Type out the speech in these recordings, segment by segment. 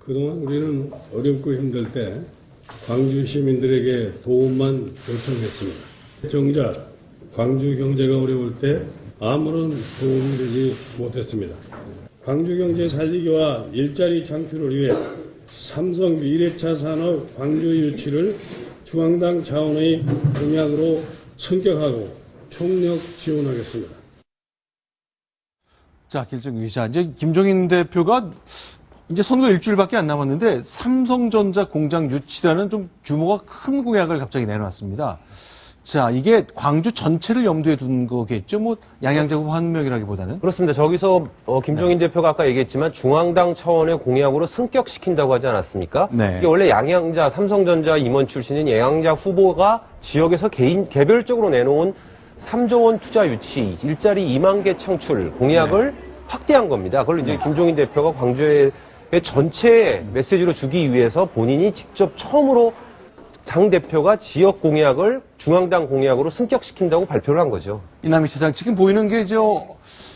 그동안 우리는 어렵고 힘들 때 광주 시민들에게 도움만 요청했습니다. 정작 광주 경제가 어려울 때 아무런 도움이 되지 못했습니다. 광주 경제 살리기와 일자리 창출을 위해 삼성 미래차 산업 광주 유치를 중앙당 차원의 공약으로 성격하고 총력 지원하겠습니다. 자, 길정 기자, 이제 김종인 대표가 이제 선거 일주일밖에 안 남았는데 삼성전자 공장 유치라는 좀 규모가 큰 공약을 갑자기 내놨습니다. 자, 이게 광주 전체를 염두에 둔 거겠죠? 뭐 양양자구 한 명이라기보다는. 그렇습니다. 저기서 김종인 대표가 아까 얘기했지만 중앙당 차원의 공약으로 승격시킨다고 하지 않았습니까? 네. 이게 원래 양양자, 삼성전자 임원 출신인 양양자 후보가 지역에서 개별적으로 내놓은 3조 원 투자 유치, 일자리 2만 개 창출 공약을 확대한 겁니다. 그걸 이제 김종인 대표가 광주의 전체 메시지로 주기 위해서 본인이 직접 처음으로 당 대표가 지역 공약을 중앙당 공약으로 승격시킨다고 발표를 한 거죠. 이남희 시장, 지금 보이는 게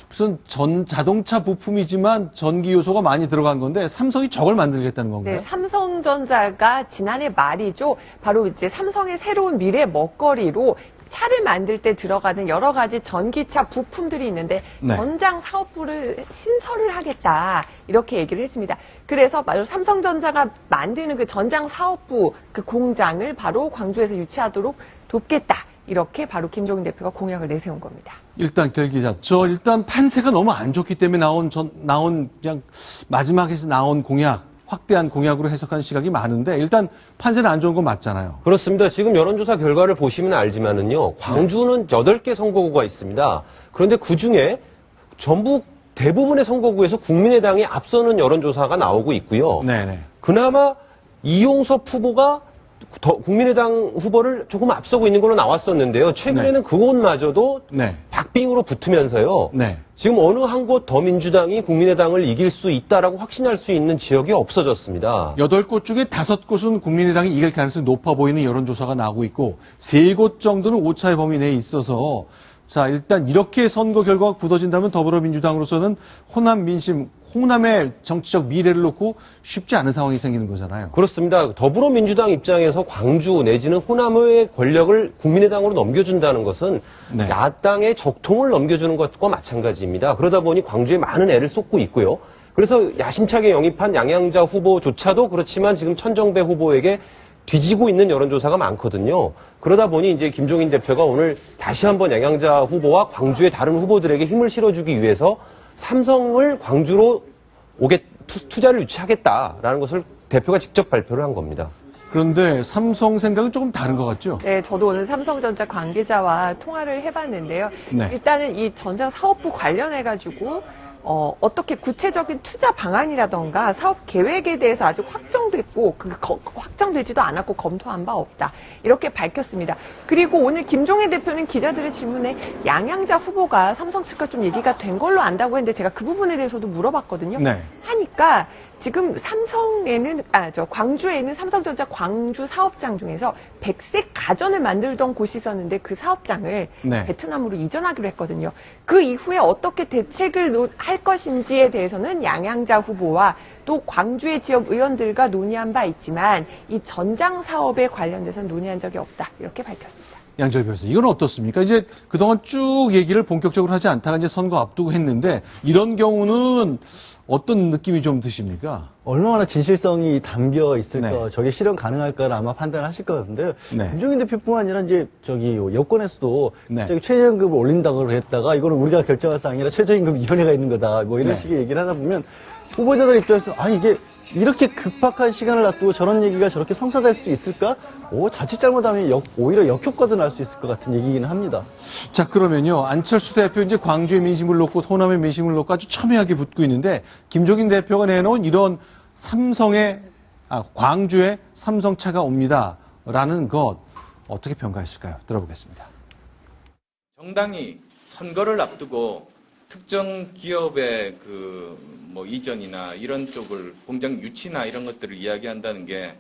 무슨 자동차 부품이지만 전기 요소가 많이 들어간 건데 삼성이 저걸 만들겠다는 건가요? 네, 삼성전자가 지난해 말이죠. 바로 이제 삼성의 새로운 미래 먹거리로 차를 만들 때 들어가는 여러 가지 전기차 부품들이 있는데 네. 전장 사업부를 신설을 하겠다 이렇게 얘기를 했습니다. 그래서 바로 삼성전자가 만드는 그 전장 사업부 그 공장을 바로 광주에서 유치하도록 돕겠다. 이렇게 바로 김종인 대표가 공약을 내세운 겁니다. 일단 결 기자, 일단 판세가 너무 안 좋기 때문에 나온 그냥 마지막에서 나온 공약, 확대한 공약으로 해석하는 시각이 많은데 일단 판세는 안 좋은 건 맞잖아요. 그렇습니다. 지금 여론조사 결과를 보시면 알지만은요. 광주는 8개 선거구가 있습니다. 그런데 그중에 전북 대부분의 선거구에서 국민의당이 앞서는 여론조사가 나오고 있고요. 네네. 그나마 이용섭 후보가 국민의당 후보를 조금 앞서고 있는 걸로 나왔었는데요. 최근에는 그곳마저도 박빙으로 붙으면서요. 지금 어느 한 곳 더 민주당이 국민의당을 이길 수 있다라고 확신할 수 있는 지역이 없어졌습니다. 8곳 중에 5곳은 국민의당이 이길 가능성이 높아 보이는 여론조사가 나오고 있고 3곳 정도는 오차의 범위 내에 있어서 자, 일단 이렇게 선거 결과가 굳어진다면 더불어민주당으로서는 호남의 정치적 미래를 놓고 쉽지 않은 상황이 생기는 거잖아요. 그렇습니다. 더불어민주당 입장에서 광주 내지는 호남의 권력을 국민의당으로 넘겨준다는 것은 야당의 적통을 넘겨주는 것과 마찬가지입니다. 그러다 보니 광주에 많은 애를 쏟고 있고요. 그래서 야심차게 영입한 양양자 후보조차도 그렇지만 지금 천정배 후보에게 뒤지고 있는 여론조사가 많거든요. 그러다 보니 이제 김종인 대표가 오늘 다시 한번 양양자 후보와 광주의 다른 후보들에게 힘을 실어주기 위해서 삼성을 광주로 투자를 유치하겠다라는 것을 대표가 직접 발표를 한 겁니다. 그런데 삼성 생각은 조금 다른 것 같죠? 네, 저도 오늘 삼성전자 관계자와 통화를 해봤는데요. 일단은 이 전장 사업부 관련해가지고 어떻게 구체적인 투자 방안이라던가 사업 계획에 대해서 아직 확정됐고 확정되지도 않았고 검토한 바 없다. 이렇게 밝혔습니다. 그리고 오늘 김종인 대표는 기자들의 질문에 양양자 후보가 삼성 측과 좀 얘기가 된 걸로 안다고 했는데 제가 그 부분에 대해서도 물어봤거든요. 하니까 지금 광주에 있는 삼성전자 광주 사업장 중에서 백색 가전을 만들던 곳이 있었는데 그 사업장을 베트남으로 이전하기로 했거든요. 그 이후에 어떻게 대책을 할 것인지에 대해서는 양양자 후보와 또 광주의 지역 의원들과 논의한 바 있지만 이 전장 사업에 관련돼서는 논의한 적이 없다. 이렇게 밝혔습니다. 양철 변호사, 이건 어떻습니까? 이제 그동안 쭉 얘기를 본격적으로 하지 않다가 이제 선거 앞두고 했는데 이런 경우는 어떤 느낌이 좀 드십니까? 얼마나 진실성이 담겨 있을까, 저게 실현 가능할까를 아마 판단하실 것 같은데요. 김종인 대표뿐만 아니라 이제 여권에서도 최저임금을 올린다고 했다가 이거는 우리가 결정할 사항이 아니라 최저임금위원회가 있는 거다, 뭐 이런 식의 얘기를 하다 보면 후보자들 입장에서 이게 이렇게 급박한 시간을 놔두고 저런 얘기가 저렇게 성사될 수 있을까? 자칫 잘못하면 오히려 역효과도 날 수 있을 것 같은 얘기이기는 합니다. 자, 그러면요. 안철수 대표 이제 광주의 민심을 놓고 호남의 민심을 놓고 아주 첨예하게 붙고 있는데 김종인 대표가 내놓은 이런 광주에 삼성차가 옵니다라는 것 어떻게 평가하실까요? 들어보겠습니다. 정당이 선거를 앞두고 특정 기업의 이전이나 이런 쪽을 공장 유치나 이런 것들을 이야기한다는 게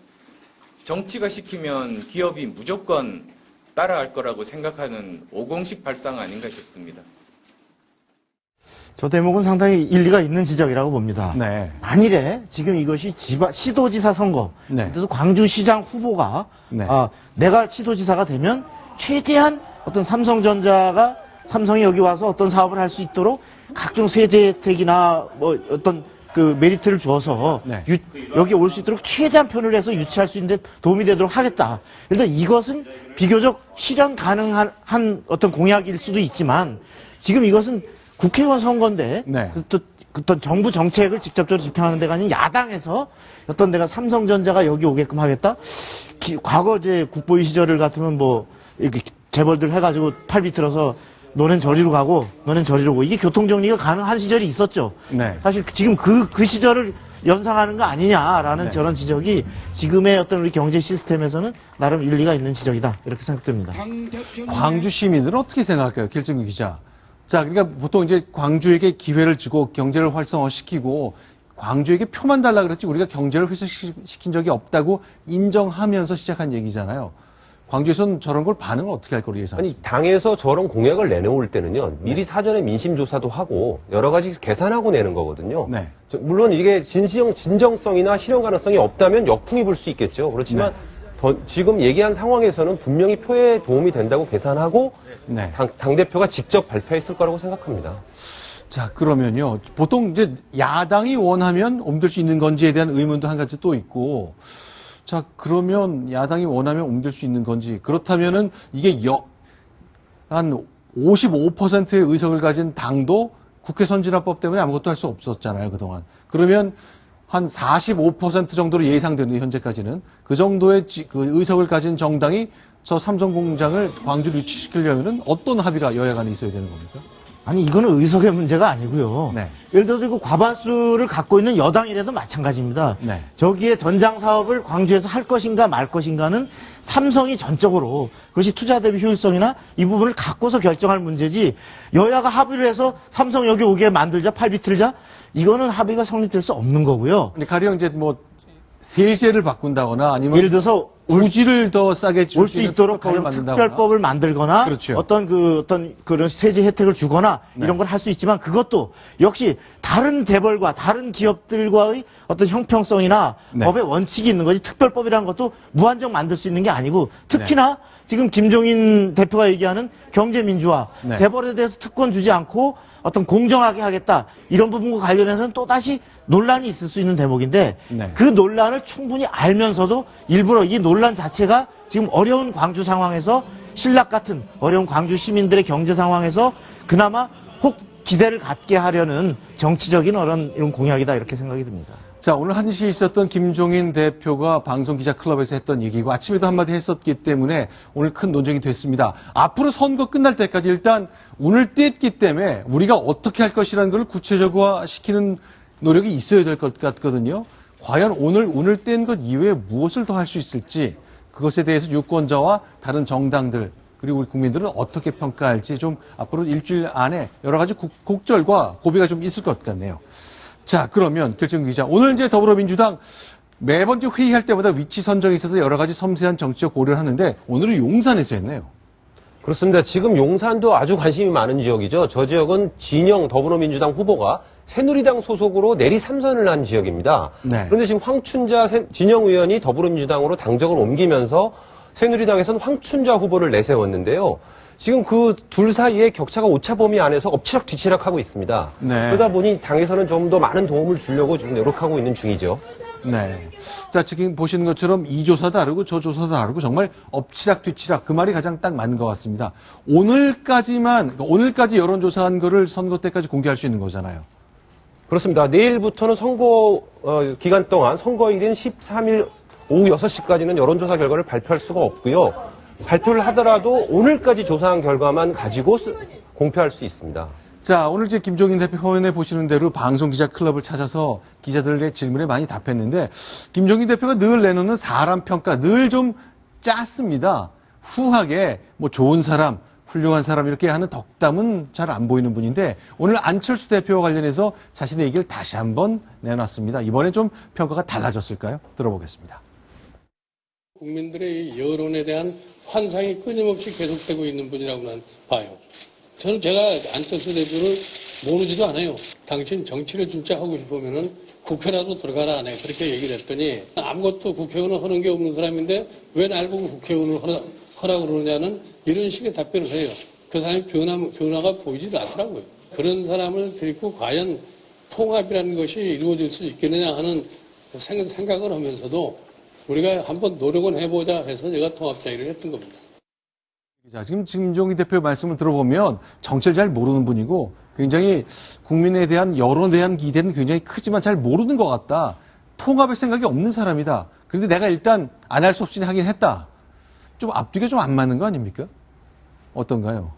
정치가 시키면 기업이 무조건 따라할 거라고 생각하는 오공식 발상 아닌가 싶습니다. 저 대목은 상당히 일리가 있는 지적이라고 봅니다. 네. 만일에 지금 이것이 시도지사 선거, 네. 그래서 광주시장 후보가 네. 내가 시도지사가 되면 최대한 어떤 삼성이 여기 와서 어떤 사업을 할 수 있도록 각종 세제 혜택이나 뭐 어떤 그 메리트를 주어서 네. 여기 올 수 있도록 최대한 편을 해서 유치할 수 있는 데 도움이 되도록 하겠다. 그래서 이것은 비교적 실현 가능한 어떤 공약일 수도 있지만 지금 이것은 국회의원 선거인데 네. 어떤 정부 정책을 직접적으로 집행하는 데가 아닌 야당에서 어떤 데가 삼성전자가 여기 오게끔 하겠다. 과거 이제 국보위 시절을 같으면 뭐 이렇게 재벌들 해가지고 팔 비틀어서 너넨 저리로 가고 너넨 저리로 오고 이게 교통정리가 가능한 시절이 있었죠. 네. 사실 지금 그 시절을 연상하는 거 아니냐라는 네. 저런 지적이 지금의 어떤 우리 경제 시스템에서는 나름 일리가 있는 지적이다 이렇게 생각됩니다. 광주 시민들은 어떻게 생각할까요, 길증규 기자? 자, 그러니까 보통 이제 광주에게 기회를 주고 경제를 활성화시키고 광주에게 표만 달라 그랬지 우리가 경제를 회복시킨 적이 없다고 인정하면서 시작한 얘기잖아요. 광주에서는 저런 걸 반응을 어떻게 할 거로 예상하세요? 아니, 당에서 저런 공약을 내놓을 때는요, 미리 사전에 민심조사도 하고, 여러 가지 계산하고 내는 거거든요. 네. 물론 이게 진정성이나 실현 가능성이 없다면 역풍이 불 수 있겠죠. 그렇지만, 지금 얘기한 상황에서는 분명히 표에 도움이 된다고 계산하고, 네. 당대표가 직접 발표했을 거라고 생각합니다. 자, 그러면요. 보통 이제 야당이 원하면 옮길 수 있는 건지에 대한 의문도 한 가지 또 있고, 자, 그러면 야당이 원하면 옮길 수 있는 건지, 그렇다면은 이게 한 55%의 의석을 가진 당도 국회 선진화법 때문에 아무것도 할 수 없었잖아요, 그동안. 그러면 한 45% 정도로 예상되는 현재까지는 그 정도의 그 의석을 가진 정당이 저 삼성공장을 광주로 유치시키려면은 어떤 합의가 여야 간에 있어야 되는 겁니까? 아니 이거는 의석의 문제가 아니고요. 네. 예를 들어서 그 과반수를 갖고 있는 여당이라도 마찬가지입니다. 네. 저기에 전장 사업을 광주에서 할 것인가 말 것인가는 삼성이 전적으로 그것이 투자 대비 효율성이나 이 부분을 갖고서 결정할 문제지 여야가 합의를 해서 삼성 여기 오게 만들자 팔 비틀자 이거는 합의가 성립될 수 없는 거고요. 근데 가령 이제 뭐 세제를 바꾼다거나 아니면 예를 들어서 우지를 더 싸게 올 수 있도록 특별법을 만들거나 그렇죠. 어떤 그런 세제 혜택을 주거나 네. 이런 걸 할 수 있지만 그것도 역시 다른 재벌과 다른 기업들과의 어떤 형평성이나 네. 법의 원칙이 있는 거지 특별법이라는 것도 무한정 만들 수 있는 게 아니고 특히나 지금 김종인 대표가 얘기하는 경제민주화 네. 재벌에 대해서 특권 주지 않고 어떤 공정하게 하겠다 이런 부분과 관련해서는 또다시 논란이 있을 수 있는 대목인데 네. 그 논란을 충분히 알면서도 일부러 이 논란 자체가 지금 어려운 광주 상황에서 신락 같은 어려운 광주 시민들의 경제 상황에서 그나마 혹 기대를 갖게 하려는 정치적인 이런 공약이다 이렇게 생각이 듭니다. 자, 오늘 1시에 있었던 김종인 대표가 방송기자클럽에서 했던 얘기고 아침에도 한마디 했었기 때문에 오늘 큰 논쟁이 됐습니다. 앞으로 선거 끝날 때까지 일단 운을 뗐기 때문에 우리가 어떻게 할 것이라는 걸 구체적화시키는 노력이 있어야 될 것 같거든요. 과연 오늘 운을 뗀 것 이외에 무엇을 더 할 수 있을지 그것에 대해서 유권자와 다른 정당들 그리고 우리 국민들은 어떻게 평가할지 좀 앞으로 일주일 안에 여러 가지 곡절과 고비가 좀 있을 것 같네요. 자, 그러면 길증규 기자, 오늘 이제 더불어민주당 매번 회의할 때마다 위치 선정에 있어서 여러 가지 섬세한 정치적 고려를 하는데 오늘은 용산에서 했네요. 그렇습니다. 지금 용산도 아주 관심이 많은 지역이죠. 저 지역은 진영 더불어민주당 후보가 새누리당 소속으로 내리 3선을 한 지역입니다. 네. 그런데 지금 황춘자 진영 의원이 더불어민주당으로 당적을 옮기면서 새누리당에서는 황춘자 후보를 내세웠는데요. 지금 그 둘 사이의 격차가 오차 범위 안에서 엎치락뒤치락 하고 있습니다. 네. 그러다 보니 당에서는 좀 더 많은 도움을 주려고 지금 노력하고 있는 중이죠. 네. 자, 지금 보시는 것처럼 이 조사 다르고 저 조사 다르고 정말 엎치락뒤치락 그 말이 가장 딱 맞는 것 같습니다. 오늘까지 여론조사한 거를 선거 때까지 공개할 수 있는 거잖아요. 그렇습니다. 내일부터는 선거 기간 동안 선거일인 13일 오후 6시까지는 여론조사 결과를 발표할 수가 없고요. 발표를 하더라도 오늘까지 조사한 결과만 가지고 공표할 수 있습니다. 자, 오늘 이제 김종인 대표 화면에 보시는 대로 방송기자클럽을 찾아서 기자들의 질문에 많이 답했는데 김종인 대표가 늘 내놓는 사람 평가 늘 좀 짰습니다. 후하게 뭐 좋은 사람, 훌륭한 사람 이렇게 하는 덕담은 잘 안 보이는 분인데 오늘 안철수 대표와 관련해서 자신의 얘기를 다시 한번 내놨습니다. 이번에 좀 평가가 달라졌을까요? 들어보겠습니다. 국민들의 여론에 대한 환상이 끊임없이 계속되고 있는 분이라고 난 봐요. 제가 안철수 대표를 모르지도 않아요. 당신 정치를 진짜 하고 싶으면은 국회라도 들어가라. 내가 그렇게 얘기를 했더니 아무것도 국회의원을 하는 게 없는 사람인데 왜 날 보고 국회의원을 하라고 그러냐는 이런 식의 답변을 해요. 그 사람이 변화가 보이지도 않더라고요. 그런 사람을 데리고 과연 통합이라는 것이 이루어질 수 있겠느냐 하는 생각을 하면서도 우리가 한번 노력은 해보자 해서 제가 통합자의를 했던 겁니다. 자, 지금 김종인 대표 말씀을 들어보면 정치를 잘 모르는 분이고 굉장히 국민에 대한 여론에 대한 기대는 굉장히 크지만 잘 모르는 것 같다. 통합의 생각이 없는 사람이다. 그런데 내가 일단 안 할 수 없이 하긴 했다. 좀 앞뒤가 좀 안 맞는 거 아닙니까? 어떤가요?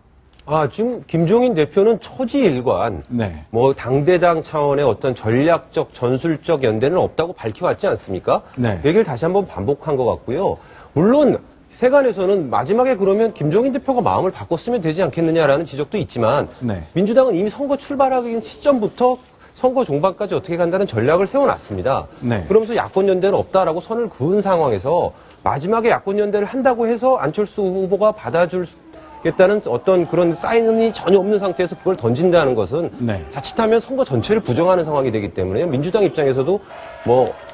지금 김종인 대표는 초지일관, 네. 뭐 당대당 차원의 어떤 전략적, 전술적 연대는 없다고 밝혀왔지 않습니까? 네. 그 얘기를 다시 한번 반복한 것 같고요. 물론 세간에서는 마지막에 그러면 김종인 대표가 마음을 바꿨으면 되지 않겠느냐라는 지적도 있지만 네. 민주당은 이미 선거 출발하기 시점부터 선거 종반까지 어떻게 간다는 전략을 세워놨습니다. 네. 그러면서 야권연대는 없다라고 선을 그은 상황에서 마지막에 야권연대를 한다고 해서 안철수 후보가 받아주겠다는 어떤 그런 사인이 전혀 없는 상태에서 그걸 던진다는 것은 네. 자칫하면 선거 전체를 부정하는 상황이 되기 때문에 민주당 입장에서도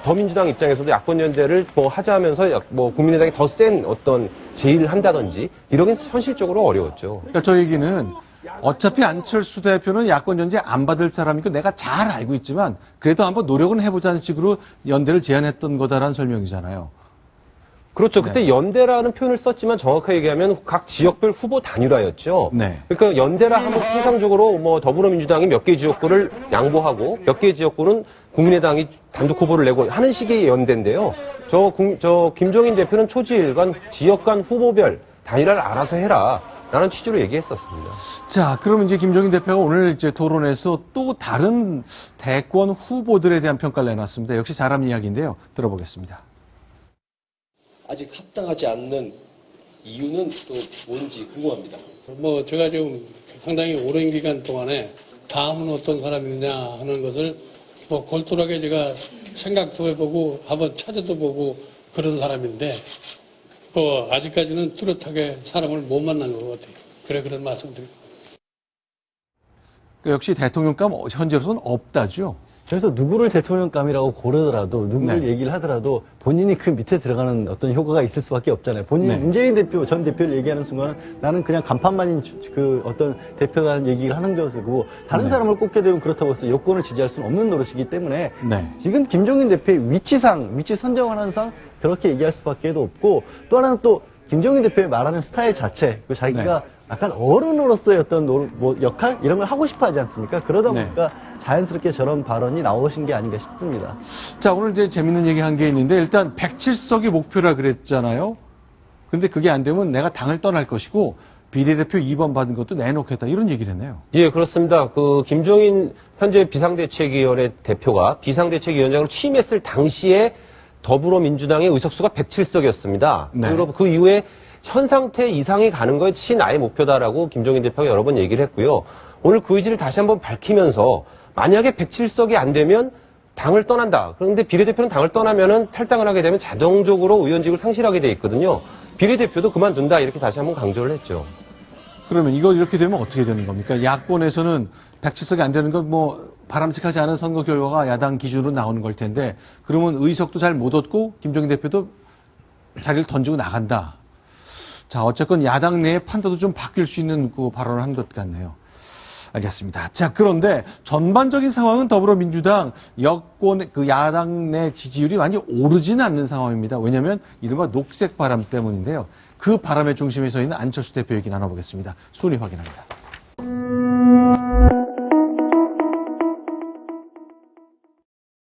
더민주당 입장에서도 야권연대를 하자면서 국민의당이 더 센 어떤 제의를 한다든지 이러긴 현실적으로 어려웠죠. 그러니까 저 얘기는 어차피 안철수 대표는 야권 연대 안 받을 사람이고 내가 잘 알고 있지만 그래도 한번 노력은 해보자는 식으로 연대를 제안했던 거다라는 설명이잖아요. 그렇죠. 그때 네. 연대라는 표현을 썼지만 정확하게 얘기하면 각 지역별 후보 단일화였죠. 네. 그러니까 연대라 하면 통상적으로 더불어민주당이 몇 개 지역구를 양보하고 몇 개 지역구는 국민의당이 단독 후보를 내고 하는 식의 연대인데요. 저 김종인 대표는 초지일관 지역 간 후보별 단일화를 알아서 해라. 라는 취지로 얘기했었습니다. 자, 그러면 이제 김종인 대표가 오늘 이제 토론에서 또 다른 대권 후보들에 대한 평가를 내놨습니다. 역시 사람 이야기인데요. 들어보겠습니다. 아직 합당하지 않는 이유는 또 뭔지 궁금합니다. 제가 지금 상당히 오랜 기간 동안에 다음은 어떤 사람이냐 하는 것을 골똘하게 제가 생각도 해보고 한번 찾아도 보고 그런 사람인데 아직까지는 뚜렷하게 사람을 못 만난 것 같아요. 그런 말씀드립니다. 역시 대통령감 현재로서는 없다죠. 그래서 누구를 대통령감이라고 고르더라도 누구를 네. 얘기를 하더라도 본인이 그 밑에 들어가는 어떤 효과가 있을 수밖에 없잖아요. 본인이 네. 문재인 대표, 전 대표를 얘기하는 순간 나는 그냥 간판만인 그 어떤 대표라는 얘기를 하는 것이고 다른 네. 사람을 꼽게 되면 그렇다고 해서 여권을 지지할 수는 없는 노릇이기 때문에 네. 지금 김종인 대표의 위치 선정하는 상 그렇게 얘기할 수밖에 없고 또 하나는 또 김종인 대표의 말하는 스타일 자체 그 자기가 네. 약간 어른으로서의 어떤 역할 이런 걸 하고 싶어 하지 않습니까? 그러다 보니까 자연스럽게 저런 발언이 나오신 게 아닌가 싶습니다. 자, 오늘 이제 재밌는 얘기 한 게 있는데 일단 107석이 목표라 그랬잖아요. 근데 그게 안 되면 내가 당을 떠날 것이고 비례대표 2번 받은 것도 내놓겠다 이런 얘기를 했네요. 예, 그렇습니다. 김종인 현재 비상대책위원회 대표가 비상대책위원장으로 취임했을 당시에 더불어민주당의 의석수가 107석이었습니다. 네. 그리고 그 이후에 현 상태 이상이 가는 것이 나의 목표다라고 김종인 대표가 여러 번 얘기를 했고요. 오늘 그 의지를 다시 한번 밝히면서 만약에 107석이 안 되면 당을 떠난다. 그런데 비례대표는 당을 떠나면은 탈당을 하게 되면 자동적으로 의원직을 상실하게 돼 있거든요. 비례대표도 그만둔다 이렇게 다시 한번 강조를 했죠. 그러면 이거 이렇게 되면 어떻게 되는 겁니까? 야권에서는 107석이 안 되는 건 바람직하지 않은 선거 결과가 야당 기준으로 나오는 걸 텐데 그러면 의석도 잘 못 얻고 김종인 대표도 자기를 던지고 나간다. 자, 어쨌건 야당 내의 판도도 좀 바뀔 수 있는 그 발언을 한 것 같네요. 알겠습니다. 자, 그런데 전반적인 상황은 더불어민주당 여권 야당 내 지지율이 많이 오르지는 않는 상황입니다. 왜냐하면 이른바 녹색 바람 때문인데요. 그 바람의 중심에 서 있는 안철수 대표 얘기 나눠보겠습니다. 순위 확인합니다.